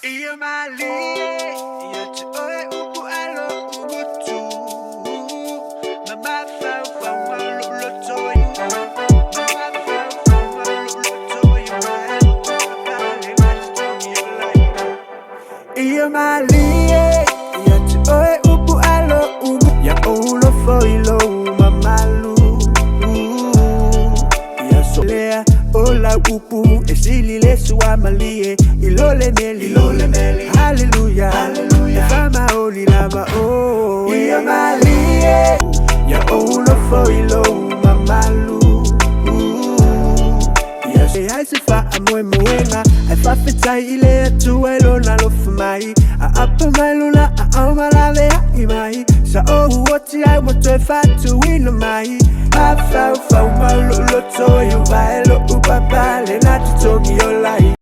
Iyo mālie, iyo te oe upu alo umutu. Mama fau fau malu lotoyu. Mama fau fau malu lotoyu. Kapale machitongi yolai. Iyo mālie, iyo te oe upu alo umutu. Ya oulo foilo mamalu. Ya solea ola upu esilile suwa malie. Ilole meli, hallelujah, hallelujah. Fama oli lama oh. Iyo mālie, ya oulo foilo mamalu. Yes, I se fa amwe mwenga, I fa fita ile atuwa ilo na lofu mai. A apa mai luna, a omalale ya imai. Sa ohu woti ai moto e fatu ino mai. A fau fau malu loto yu vaelo upapale na tutongi yolai.